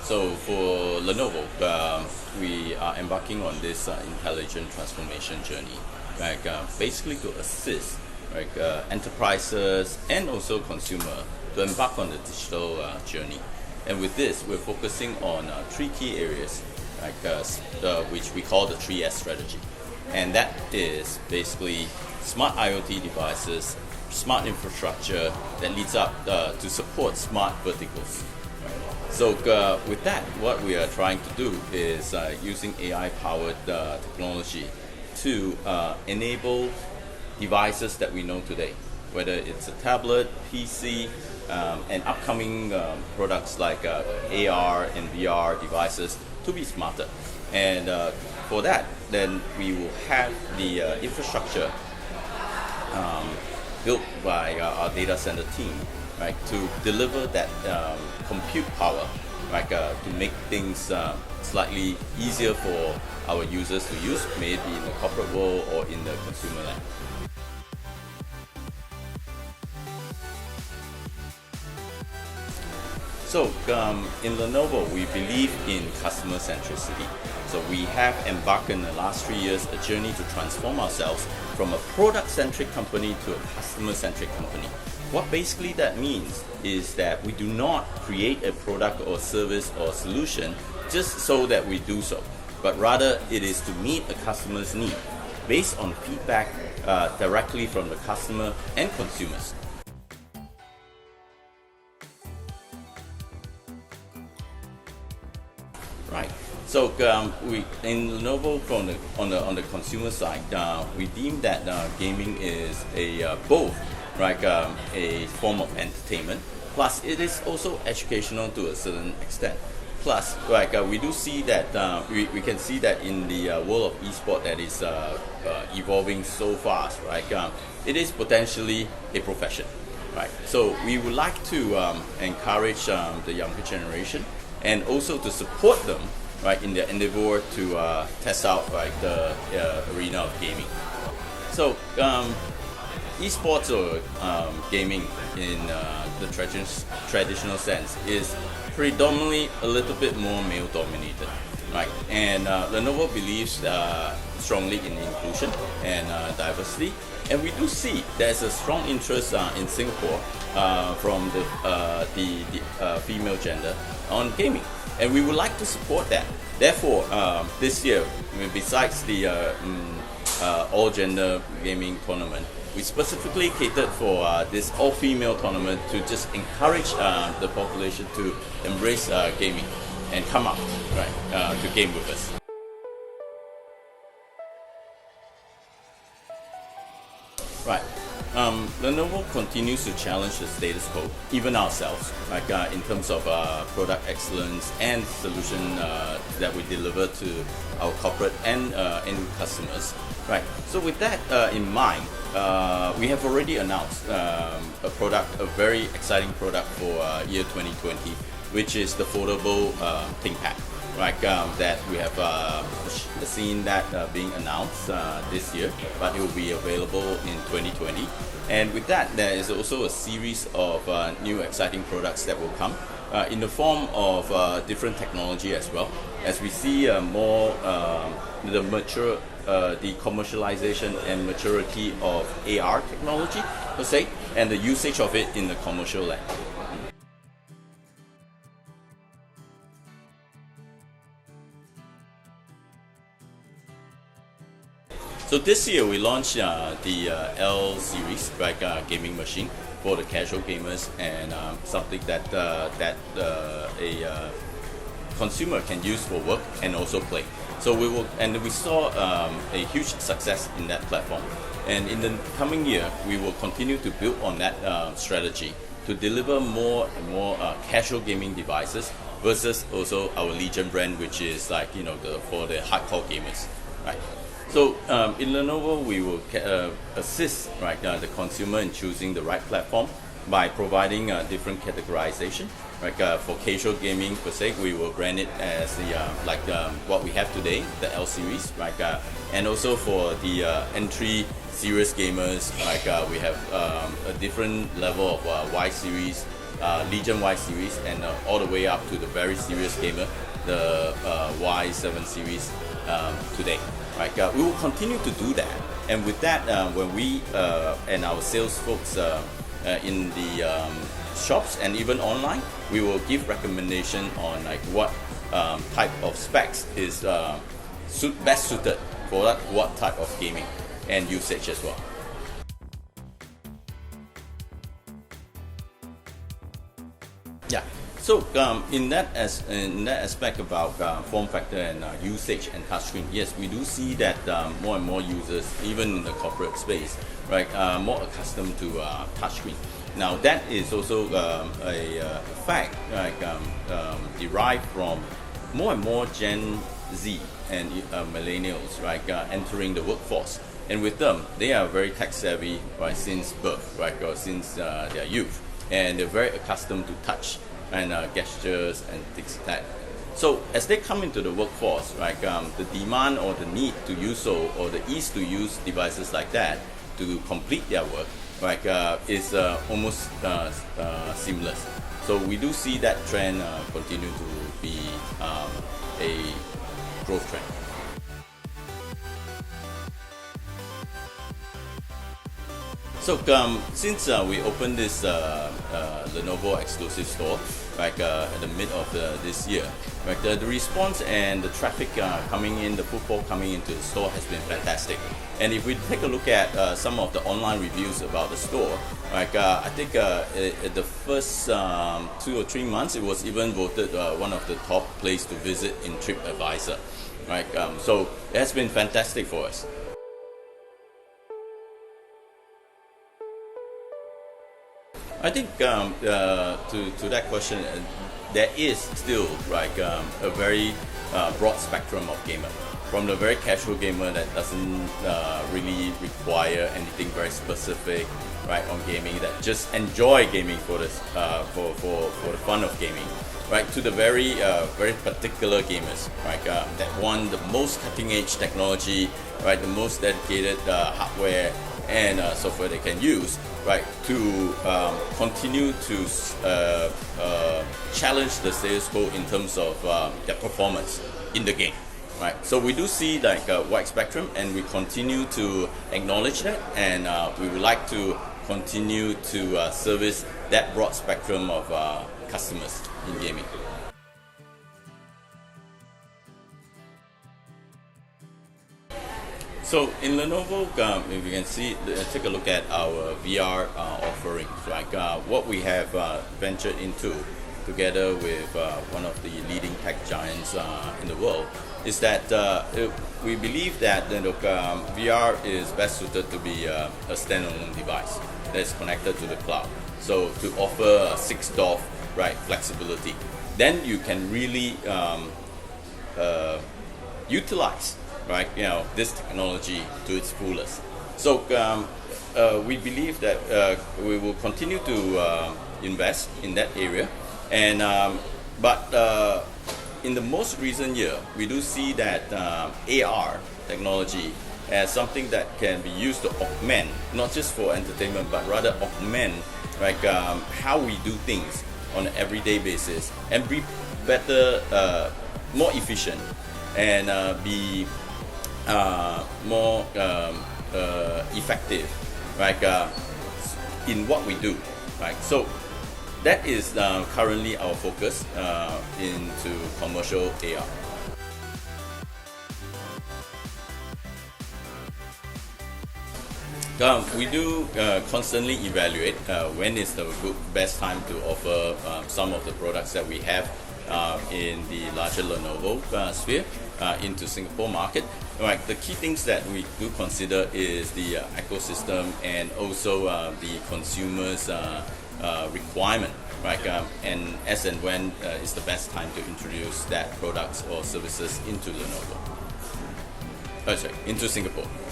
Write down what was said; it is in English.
So for Lenovo, we are embarking on this intelligent transformation journey, basically to assist enterprises and also consumer to embark on the digital journey. And with this, we're focusing on three key areas, which we call the 3S strategy. And that is basically smart IoT devices, smart infrastructure that leads up to support smart verticals. So with that, what we are trying to do is using AI-powered technology to enable devices that we know today, whether it's a tablet, PC, and upcoming products like AR and VR devices to be smarter. And for that, then we will have the infrastructure built by our data center team, right, to deliver that compute power, to make things slightly easier for our users to use, maybe in the corporate world or in the consumer land. So in Lenovo, we believe in customer centricity. So we have embarked in the last 3 years a journey to transform ourselves from a product-centric company to a customer-centric company. What basically that means is that we do not create a product or service or solution just so that we do so, but rather it is to meet a customer's need based on feedback directly from the customer and consumers. Right. So we in Lenovo, on the consumer side, we deem that gaming is both a form of entertainment. Plus, it is also educational to a certain extent. Plus, we do see that we can see that in the world of esports that is evolving so fast. It is potentially a profession. Right. So we would like to encourage the younger generation and also to support them, in their endeavor to test out the arena of gaming. So esports or gaming in the traditional sense is predominantly a little bit more male dominated, right? And Lenovo believes strongly in inclusion and diversity, and we do see there's a strong interest in Singapore from the female gender on gaming, and we would like to support that. Therefore, this year, besides the all-gender gaming tournament, we specifically catered for this all-female tournament to just encourage the population to embrace gaming and come out to game with us. Right. Lenovo continues to challenge the status quo, even ourselves, in terms of product excellence and solution that we deliver to our corporate and end customers. Right. So with that in mind, we have already announced a very exciting product for year 2020, which is the foldable ThinkPad. That we have seen that being announced this year, but it will be available in 2020. And with that, there is also a series of new exciting products that will come in the form of different technology as well, as we see more the commercialization and maturity of AR technology per se, and the usage of it in the commercial lab. So this year we launched the L series gaming machine for the casual gamers, and something that a consumer can use for work and also play. So we saw a huge success in that platform, and in the coming year we will continue to build on that strategy to deliver more and more casual gaming devices versus also our Legion brand, which is for the hardcore gamers, right? So in Lenovo, we will assist the consumer in choosing the right platform by providing different categorization. For casual gaming per se, we will brand it as what we have today, the L series, and also for the entry serious gamers, we have a different level of Y series, Legion Y series, and all the way up to the very serious gamer, the Y7 series today. Right? We will continue to do that, and with that, when we and our sales folks in the shops and even online, we will give recommendation on like what type of specs is best suited for what type of gaming and usage as well. Yeah. So in that aspect about form factor and usage and touchscreen, yes, we do see that more and more users, even in the corporate space, right, are more accustomed to touchscreen. Now that is also a fact like derived from more and more Gen Z and millennials, right, entering the workforce, and with them, they are very tech savvy, right, since birth, right, or since their youth, and they're very accustomed to touch and gestures and things like that. So as they come into the workforce, right, the demand or the need to use so, or the ease to use devices like that to complete their work, right, is almost seamless. So we do see that trend continue to be a growth trend. So since we opened this Lenovo exclusive store, right, at the mid of this year, right, the response and the traffic coming in, the footfall coming into the store has been fantastic. And if we take a look at some of the online reviews about the store, right, I think the first 2 or 3 months, it was even voted one of the top places to visit in TripAdvisor, right? So it has been fantastic for us. I think to that question, there is still like a very broad spectrum of gamer. From the very casual gamer that doesn't really require anything very specific, right, on gaming, that just enjoy gaming for this for the fun of gaming, right, to the very very particular gamers, right, that want the most cutting edge technology, right, the most dedicated hardware and software they can use, right, to continue to challenge the status quo in terms of their performance in the game, right. So we do see like a wide spectrum, and we continue to acknowledge that, and we would like to continue to service that broad spectrum of customers in gaming. So in Lenovo, if you can see, take a look at our VR offerings. Like what we have ventured into together with one of the leading tech giants in the world is that we believe that VR is best suited to be a standalone device that's connected to the cloud. So to offer 6 DoF, right, flexibility, then you can really utilize, right, this technology to its fullest. So we believe that we will continue to invest in that area, and but in the most recent year, we do see that AR technology as something that can be used to augment, not just for entertainment, but rather augment, like how we do things on an everyday basis, and be better, more efficient, and be more effective, right, in what we do, right. So that is currently our focus into commercial AR. We do constantly evaluate when is the best time to offer some of the products that we have in the larger Lenovo sphere into Singapore market. Right, the key things that we do consider is the ecosystem, and also the consumers' requirement, right, and as and when is the best time to introduce that products or services into Lenovo. Sorry, into Singapore.